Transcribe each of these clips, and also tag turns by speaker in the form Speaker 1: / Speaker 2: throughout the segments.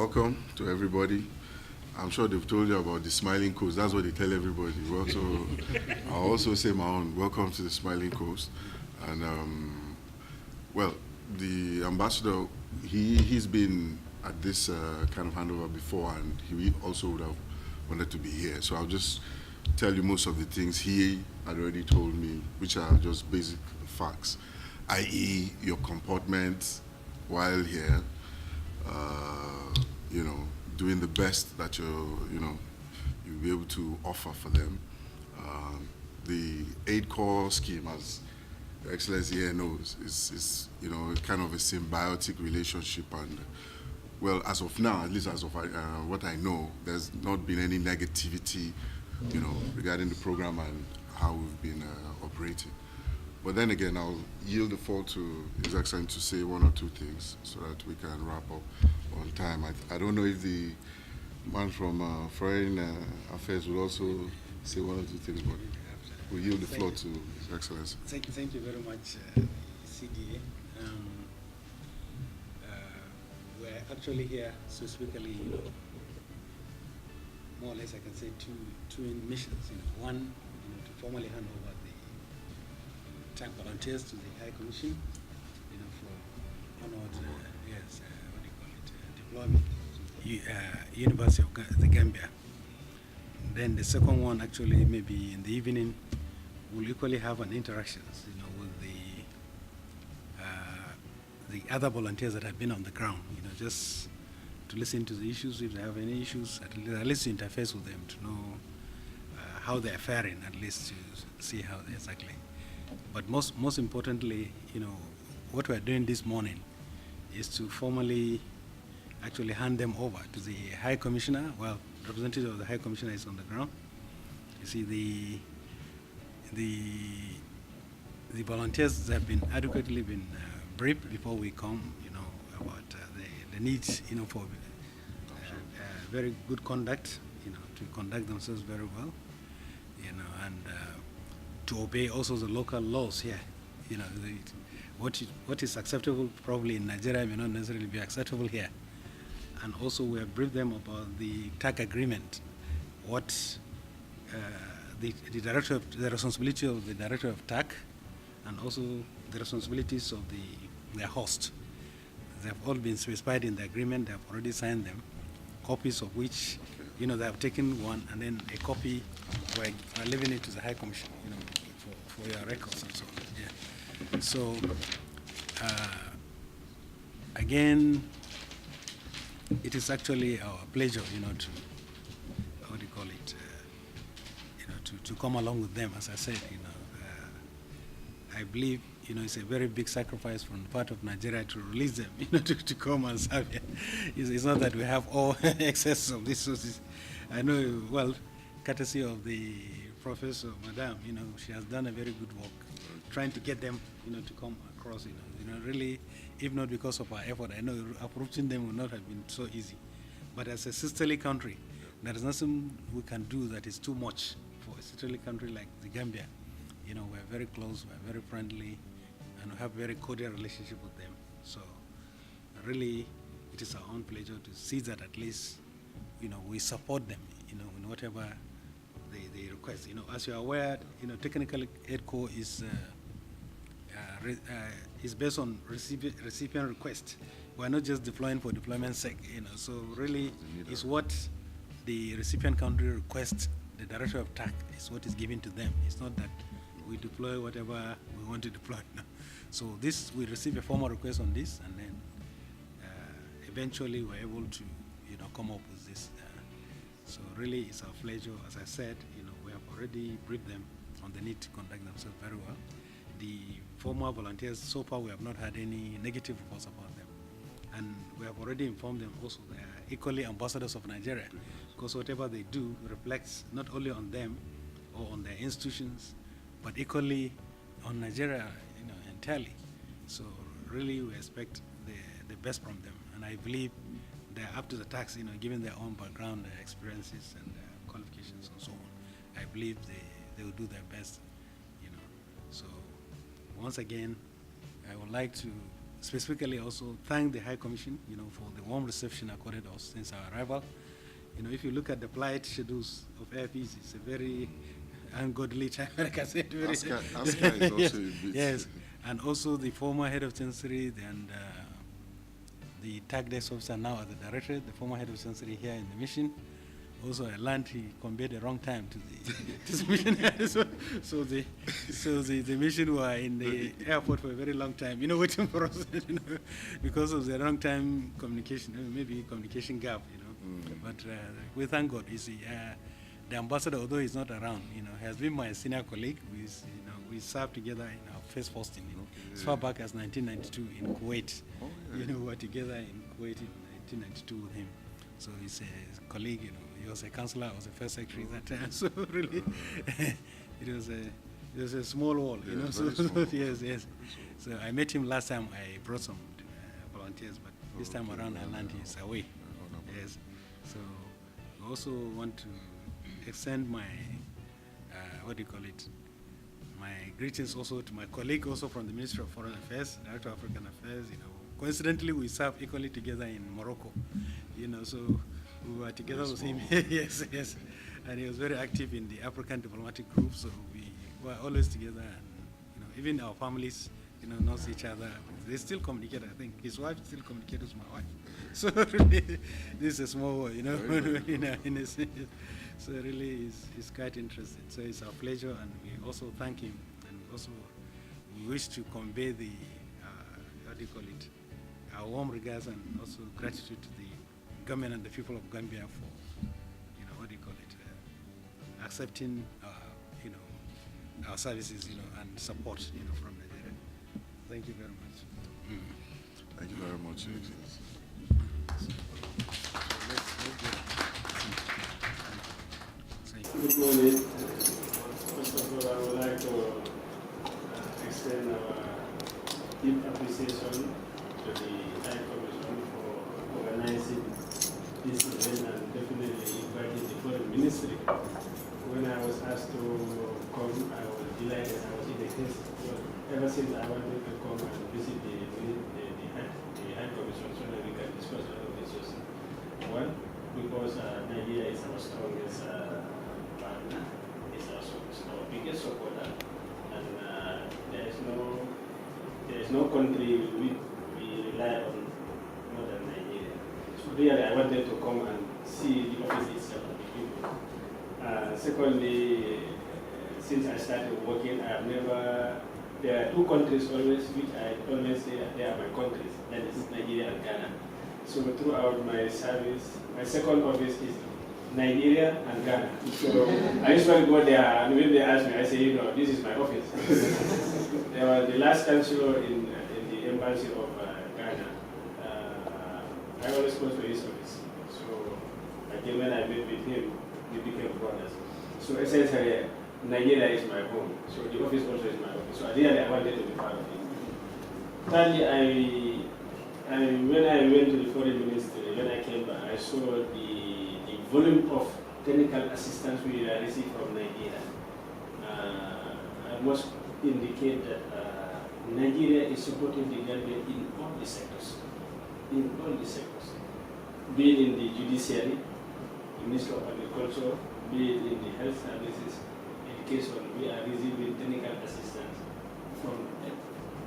Speaker 1: welcome to everybody. I'm sure they've told you about the Smiling Coast. That's what they tell everybody. Well, so I'll also say my own. Welcome to the Smiling Coast. And, well, the ambassador, he's been at this kind of handover before, and he also would have wanted to be here. So I'll just tell you most of the things he had already told me, which are just basic facts, i.e. your comportment while here, you know, doing the best that you'll be able to offer for them. The 8-core scheme, as Your Excellency here knows, is kind of a symbiotic relationship, and well, as of now, at least as of what I know, there's not been any negativity, regarding the program and how we've been operating. But then again, I'll yield the floor to His Excellency to say one or two things so that we can wrap up on time. I don't know if the man from Foreign Affairs will also say one or two things, but we'll yield the floor to His Excellency.
Speaker 2: Thank you very much, CDA. We're actually here specifically, more or less I can say two missions. One, to formally hand over the TAC volunteers to the High Commission, for honored, deployment to University of The Gambia. Then the second one, actually, maybe in the evening, we'll equally have an interactions, with the other volunteers that have been on the ground, just to listen to the issues. If they have any issues, at least to interface with them to know how they're faring, at least to see how they're exactly. But most importantly, what we're doing this morning is to formally actually hand them over to the High Commissioner. Well, the representative of the High Commissioner is on the ground. You see, the volunteers have been adequately briefed before we come, about the needs, for very good conduct, to conduct themselves very well, and to obey also the local laws here. What is acceptable probably in Nigeria may not necessarily be acceptable here. And also we have briefed them about the TAC agreement, what the responsibility of the Director of TAC, and also the responsibilities of their host. They have all been specified in the agreement. They have already signed them, copies of which, they have taken one, and then a copy we're leaving it to the High Commission, for your records and so on. Yeah. So, again, it is actually our pleasure, to, how do you call it, to come along with them. As I said, I believe, it's a very big sacrifice from the part of Nigeria to release them, to come and serve here. It's not that we have all excess of these sources. I know, well, courtesy of the Professor, Madam, she has done a very good work trying to get them, to come across, really, if not because of our effort, I know approaching them would not have been so easy. But as a sisterly country, there is nothing we can do that is too much for a sisterly country like the Gambia. We're very close, we're very friendly, and we have very cordial relationship with them. So really, it is our own pleasure to see that at least, we support them, in whatever they request. As you are aware, technical aid corps is based on recipient request. We're not just deploying for deployment's sake, so really it's what the recipient country requests. The Director of TAC is what is given to them. It's not that we deploy whatever we want to deploy. No. So we receive a formal request on this, and then eventually we're able to, come up with this. So really, it's our pleasure. As I said, we have already briefed them on the need to conduct themselves very well. The former volunteers, so far we have not had any negative reports about them. And we have already informed them also they are equally ambassadors of Nigeria, because whatever they do reflects not only on them or on their institutions, but equally on Nigeria, entirely. So really we expect the best from them. And I believe they're up to the task, given their own background, their experiences and their qualifications and so on. I believe they will do their best, So once again, I would like to specifically also thank the High Commission, for the warm reception accorded us since our arrival. If you look at the plight schedules of AFPs, it's a very ungodly time, like I said.
Speaker 1: Aska is also a bit.
Speaker 2: Yes, and also the former head of Chancery and the tag desk officer now at the Directorate, the former head of Chancery here in the mission. Also, I learned he conveyed the wrong time to the mission. so the mission were in the airport for a very long time, waiting for us, because of the wrong time communication, maybe communication gap, But we thank God. You see, the ambassador, although he's not around, has been my senior colleague. We served together in our first posting, as far back as 1992 in Kuwait.
Speaker 1: Oh, yeah.
Speaker 2: We were together in Kuwait in 1992 with him. So he's a colleague, he was a councillor, I was a first secretary that time. So really, it was a small world, So yes. So I met him last time. I brought some volunteers, but this time around I learned he's away. Yes. So I also want to extend my my greetings also to my colleague also from the Ministry of Foreign Affairs, Director of African Affairs. Coincidentally, we served equally together in Morocco. So we were together with him. Yes. And he was very active in the African diplomatic group. So we were always together. And, even our families, knows each other. They still communicate. I think his wife still communicates with my wife. So really, this is a small world, in a sense. So really, it's quite interesting. So it's our pleasure, and we also thank him, and also we wish to convey the our warm regards and also gratitude to the government and the people of Gambia for, accepting, our services, and support, from Nigeria. Thank you very much.
Speaker 1: Thank you very much.
Speaker 3: Good morning. First of all, I would like to extend our deep appreciation to the High Commission for organizing this event and definitely inviting the Foreign Ministry. When I was asked to come, I was delighted. I was in the case. Ever since I wanted to come and visit the High Commission so that we can discuss all of this issues. One, because Nigeria is our strongest partner, it's our biggest supporter, and there is no country we rely on more than Nigeria. So really, I wanted to come and see the office itself of the people. Secondly, since I started working, there are two countries always which I always say they are my countries, that is Nigeria and Ghana. So throughout my service, my second office is Nigeria and Ghana. So I usually go there, and when they ask me, I say, this is my office. There was the last Counsellor in the embassy of Ghana. I always go to his office. So again, when I met with him, we became brothers. So essentially, Nigeria is my home. So the office also is my office. So ideally, I wanted to be part of it. Thirdly, when I went to the Foreign Ministry, when I came back, I saw the volume of technical assistance we received from Nigeria. I must indicate that Nigeria is supporting the Gambia in all the sectors. In all the sectors. Be it in the judiciary, the Ministry of Agriculture, be it in the health services, education, we are receiving technical assistance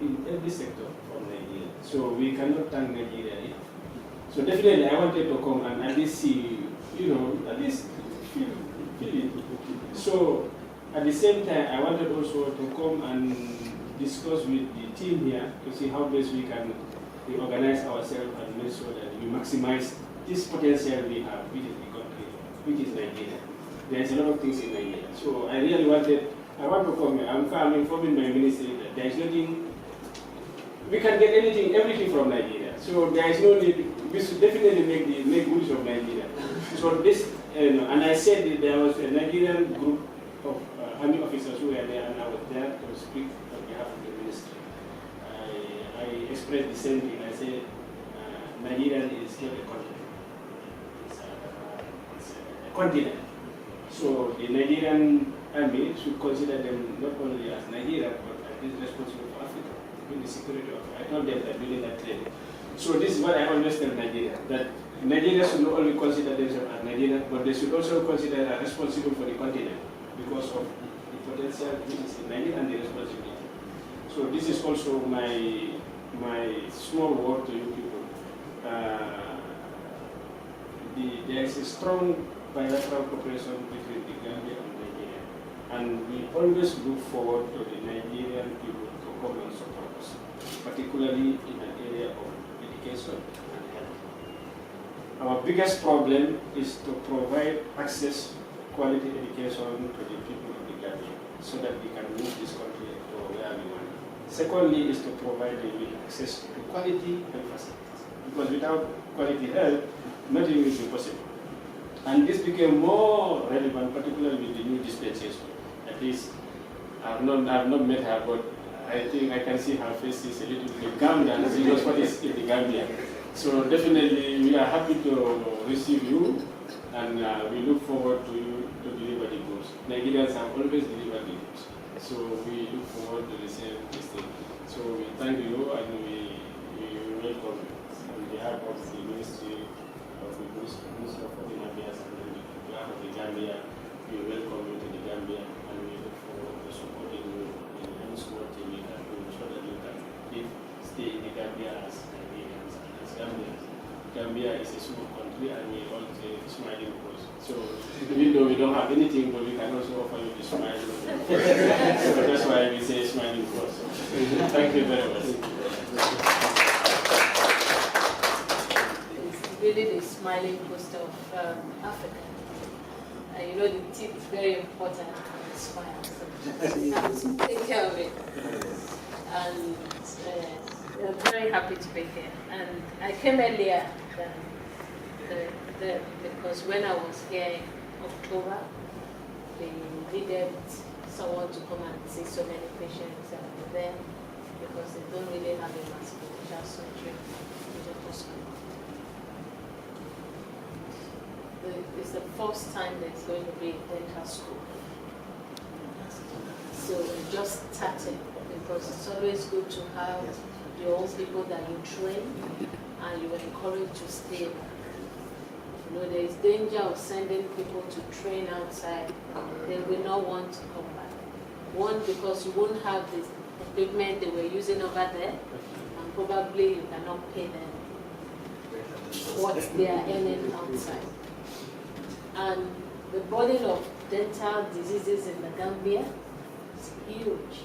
Speaker 3: in every sector from Nigeria. So we cannot thank Nigeria enough. So definitely I wanted to come and at least see, at least feel it. So at the same time, I wanted also to come and discuss with the team here to see how best we can organize ourselves and make sure that we maximize this potential we have, which is the country, which is Nigeria. There's a lot of things in Nigeria. So I really want to come here. I'm informing my ministry that there is nothing, we can get everything from Nigeria. So there is no need, we should definitely make use of Nigeria. So this, and I said that there was a Nigerian group of army officers who were there, and I was there to speak on behalf of the ministry. I expressed the same thing. I said, Nigeria is not a country. It's a continent. So the Nigerian army should consider them not only as Nigeria, but as responsible for Africa. in the security office. I told them that during that training. So this is what I understand Nigeria, that Nigeria should not only consider themselves as Nigeria, but they should also consider as responsible for the continent because of the potential which is in Nigeria and the responsibility. So this is also my small word to you people. There is a strong bilateral cooperation between the Gambia and Nigeria, and we always look forward to the Nigerian people to come and support us, particularly in an area of education and health. Our biggest problem is to provide access quality education to the people of the Gambia so that we can move this country to where we want. Secondly is to provide them with access to quality health facilities, because without quality health, nothing will be possible. And this became more relevant, particularly with the new dispensation. At least I have not met her, but I think I can see her face is a little bit Gambian, as it was what is in the Gambia. So definitely we are happy to receive you, and we look forward to you to deliver the goods. Nigerians have always delivered the goods. So we look forward to the same thing. So we thank you and we welcome on behalf of the Ministry of Foreign Affairs and on behalf of the Gambia, we welcome you to the Gambia and we look forward to supporting you in any small thing we can do so that you can stay in the Gambia as Nigerians and as Gambians. Gambia is a small country and we all say smiling coast. So even though we don't have anything, but we can also offer you the smile. So that's why we say smiling coast. Thank you very much.
Speaker 4: It's really the smiling coast of Africa. You know, the teeth is very important on the smile. So take care of it. And I'm very happy to be here. And I came earlier than because when I was here in October, they needed someone to come and see so many patients there because they don't really have a muscular surgery in the hospital. It's the first time there's going to be a dental school. So we just started because it's always good to have your own people that you train and you encourage to stay. You know, there is danger of sending people to train outside. They will not want to come back. One, because you won't have the equipment they were using over there, and probably you cannot pay them what they are earning outside. And the burden of dental diseases in the Gambia is huge.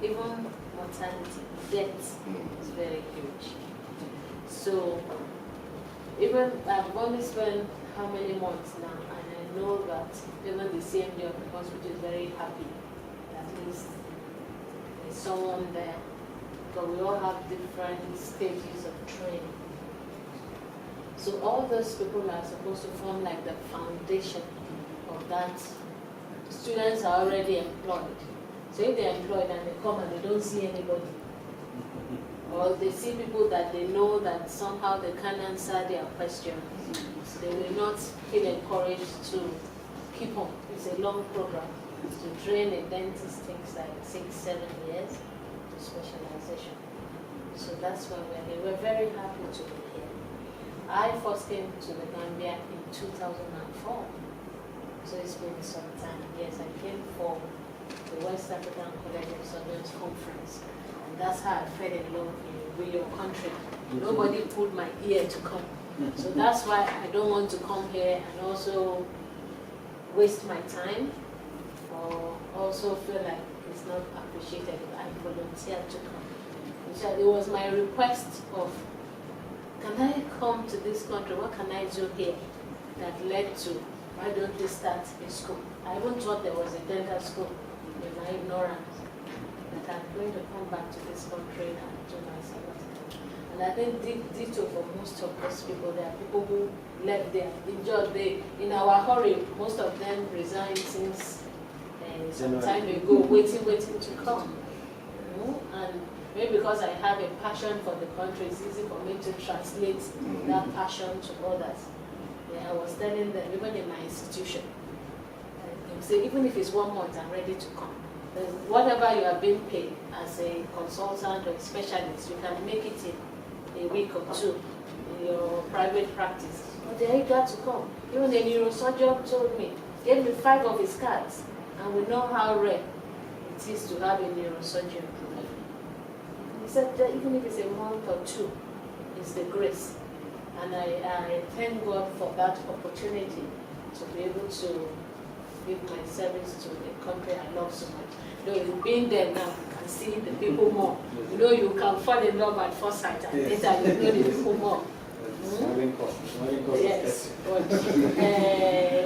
Speaker 4: Even mortality, death is very huge. So, even I've only spent how many months now, and I know that even the CMD of the hospital is very happy that at least there's someone there, but we all have different stages of training. So all those people are supposed to form like the foundation of that. Students are already employed. So if they're employed and they come and they don't see anybody, or they see people that they know that somehow they can answer their questions, they will not feel encouraged to keep on. It's a long program. To train a dentist takes like 6-7 years to specialization. So that's why we're here. We're very happy to be here. I first came to the Gambia in 2004. So it's been some time. Yes, I came for the West African College of Surgeons Conference. And that's how I fell in love with your country. Nobody pulled my ear to come. So that's why I don't want to come here and also waste my time or also feel like it's not appreciated if I volunteer to come. So it was my request of, can I come to this country? What can I do here? That led to, why don't we start a school? I even thought there was a dental school in my ignorance. That I'm going to come back to this country and do my sabbatical. And I think ditto for most of those people. There are people who left there, enjoyed. In our hurry, most of them resigned since some time ago, waiting to come. You know? And maybe because I have a passion for the country, it's easy for me to translate that passion to others. Yeah, I was telling them, even in my institution, say, even if it's 1 month, I'm ready to come. Whatever you are being paid as a consultant or a specialist, you can make it in a week or two in your private practice. But they're eager to come. Even the neurosurgeon told me, gave me 5 of his cards, and we know how rare it is to have a neurosurgeon. He said that even if it's a month or 2, it's the grace. And I thank God for that opportunity to be able to give my service to a country I love so much. You know, you've been there now, you can see the people more. You know, you can fall in love at first sight, and later you know the people more. Yes, but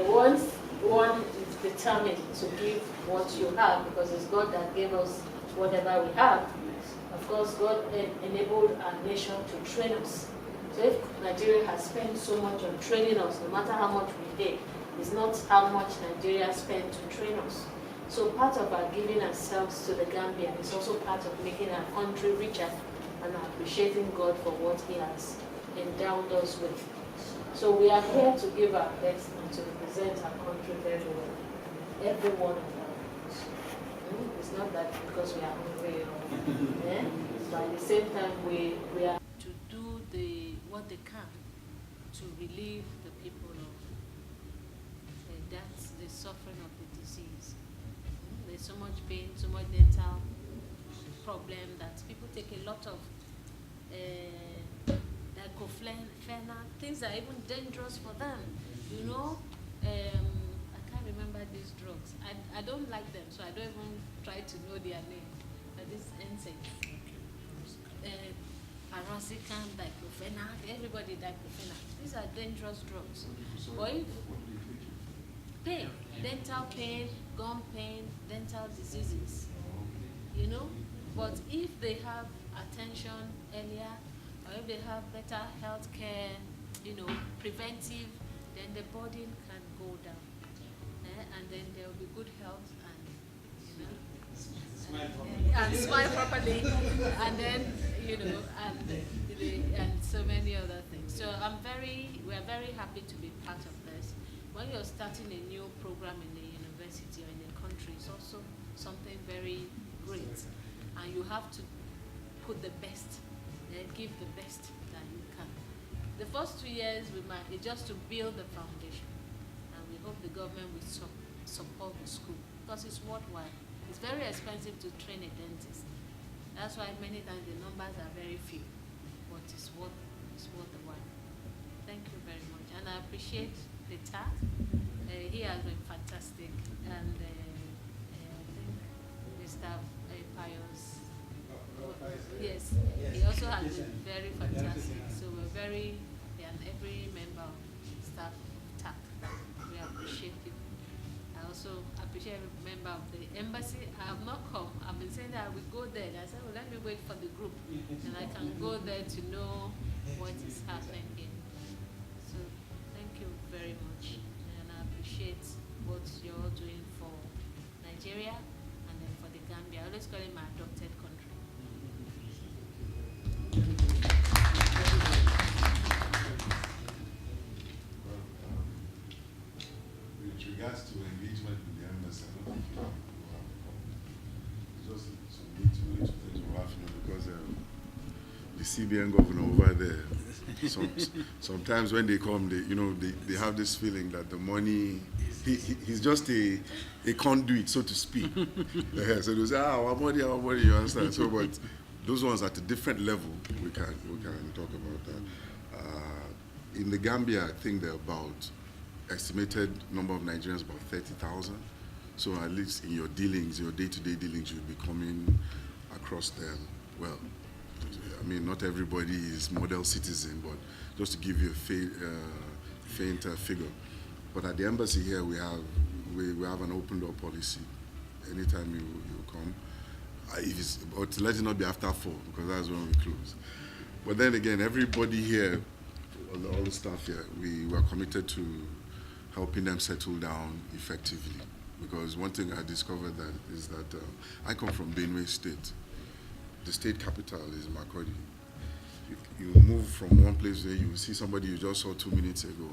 Speaker 4: once one is determined to give what you have, because it's God that gave us whatever we have. Of course, God enabled our nation to train us. So if Nigeria has spent so much on training us, no matter how much we pay, it's not how much Nigeria spent to train us. So part of our giving ourselves to the Gambia is also part of making our country richer and appreciating God for what He has endowed us with. So we are here to give our best and to represent our country very well. Every one of us. It's not that because we are hungry or but at the same time we are to do what they can to relieve the people of that's the suffering of the disease. There's so much pain, so much dental problem that people take a lot of diclofenac, things that are even dangerous for them. You know, I can't remember these drugs. I don't like them, so I don't even try to know their name. But this NSAIDs, paroxetine, diclofenac, everybody diclofenac. These are dangerous drugs. But if pain, dental pain, gum pain, dental diseases, you know. But if they have attention earlier, or if they have better health care, you know, preventive, then the burden can go down. And then there will be good health and, you know, and smile properly, and then, you know, and so many other things. So we are very happy to be part of this. When you're starting a new program in a university or in a country, it's also something very great. And you have to put the best, give the best that you can. The first 2 years it's just to build the foundation. And we hope the government will support the school because it's worthwhile. It's very expensive to train a dentist. That's why many times the numbers are very few, but it's worth the while. Thank you very much. And I appreciate the task. He has been fantastic, and I think Mr. Pius, yes, he also has been very fantastic. So we're and every member of staff of TAC, we appreciate you. I also appreciate every member of the embassy. I have not come. I've been saying that I will go there. I said, well, let me wait for the group, and I can go there to know what is happening here. So thank you very much, and I appreciate what you're all doing for Nigeria and then for the Gambia. I always call it my adopted country.
Speaker 1: With regards to engagement with the embassy, I don't think you have just some little things we have, because the CBN governor over there, sometimes when they come, they have this feeling that the money, he's just a conduit, so to speak. So they say, our money, you understand? So, but those ones at a different level, we can talk about that. In the Gambia, I think there are about estimated number of Nigerians about 30,000. So at least in your dealings, your day-to-day dealings, you'll be coming across them. Well, I mean, not everybody is model citizen, but just to give you a faint figure. But at the embassy here, we have an open door policy. Anytime you come, but let it not be after 4, because that's when we close. But then again, everybody here, all the staff here, we were committed to helping them settle down effectively. Because one thing I discovered is that I come from Benue State. The state capital is Makurdi. You move from one place where you see somebody you just saw 2 minutes ago.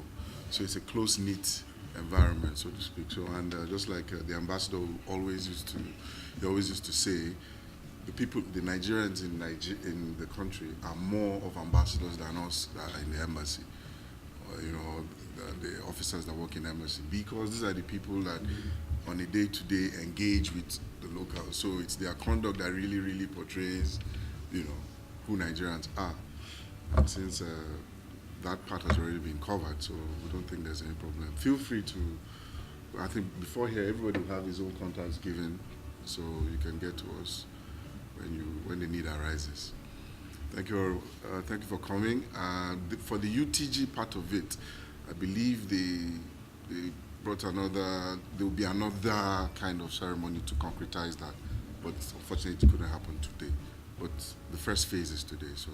Speaker 1: So it's a close-knit environment, so to speak. So, and just like the ambassador always used to say, the people, the Nigerians in the country are more of ambassadors than us that are in the embassy. You know, the officers that work in the embassy, because these are the people that on a day-to-day engage with the locals. So it's their conduct that really, really portrays, you know, who Nigerians are. And since that part has already been covered, so we don't think there's any problem. Feel free to, I think before here, everybody will have his own contacts given, so you can get to us when the need arises. Thank you for coming. For the UTG part of it, I believe they brought there will be another kind of ceremony to concretize that, but unfortunately it couldn't happen today. But the first phase is today, so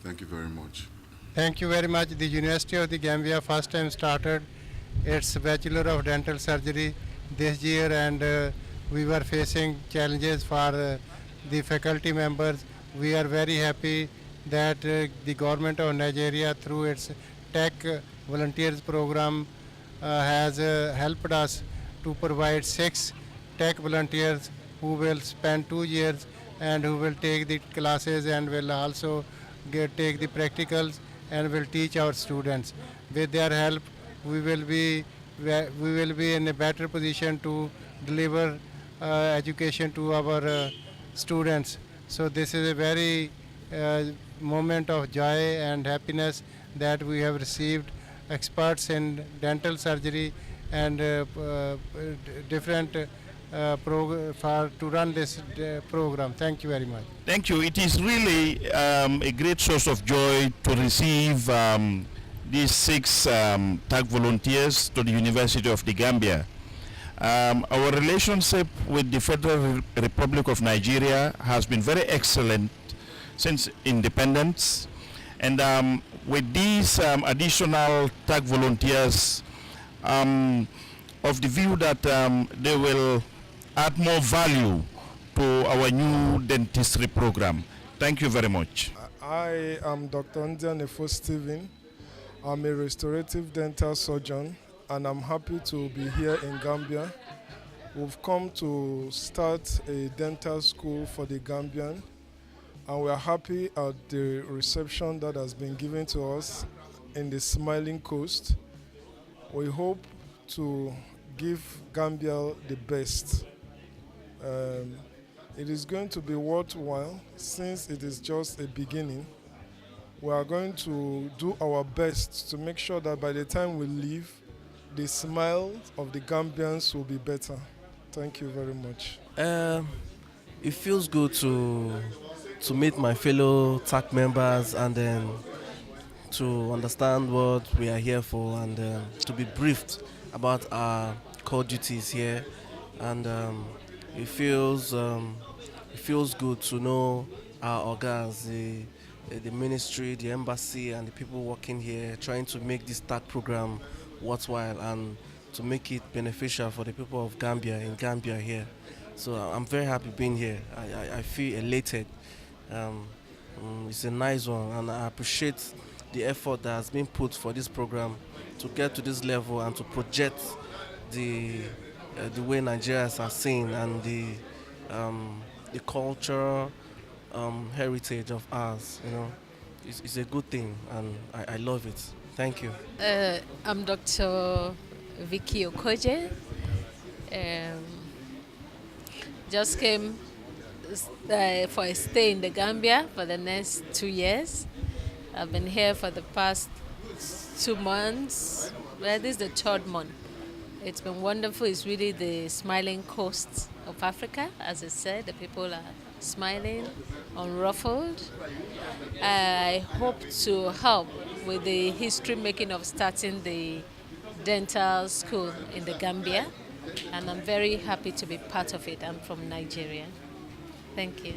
Speaker 1: thank you very much.
Speaker 5: Thank you very much. The University of the Gambia first time started its Bachelor of Dental Surgery this year, and we were facing challenges for the faculty members. We are very happy that the government of Nigeria, through its Tech Volunteers program, has helped us to provide 6 tech volunteers who will spend 2 years and who will take the classes and will also take the practicals and will teach our students. With their help, we will be in a better position to deliver education to our students. So this is a very moment of joy and happiness that we have received experts in dental surgery and different to run this program. Thank you very much.
Speaker 6: Thank you. It is really a great source of joy to receive these 6 tag volunteers to the University of the Gambia. Our relationship with the Federal Republic of Nigeria has been very excellent since independence, and with these additional tag volunteers, of the view that they will add more value to our new dentistry program. Thank you very much.
Speaker 7: I am Dr. Ndianefo Stephen. I'm a restorative dental surgeon, and I'm happy to be here in Gambia. We've come to start a dental school for the Gambian, and we are happy at the reception that has been given to us in the Smiling Coast. We hope to give Gambia the best. It is going to be worthwhile since it is just a beginning. We are going to do our best to make sure that by the time we leave, the smile of the Gambians will be better. Thank you very much.
Speaker 8: It feels good to meet my fellow TAC members and then to understand what we are here for and to be briefed about our core duties here. And it feels good to know our organs, the ministry, the embassy, and the people working here, trying to make this TAC program worthwhile and to make it beneficial for the people of Gambia in Gambia here. So I'm very happy being here. I feel elated. It's a nice one, and I appreciate the effort that has been put for this program to get to this level and to project the way Nigerians are seen and the cultural heritage of ours. You know, it's a good thing, and I love it. Thank you.
Speaker 9: I'm Dr. Vicky Okoje. Just came for a stay in the Gambia for the next 2 years. I've been here for the past 2 months. Well, this is the 3rd month. It's been wonderful. It's really the smiling coast of Africa. As I said, the people are smiling, unruffled. I hope to help with the history making of starting the dental school in the Gambia, and I'm very happy to be part of it. I'm from Nigeria. Thank you.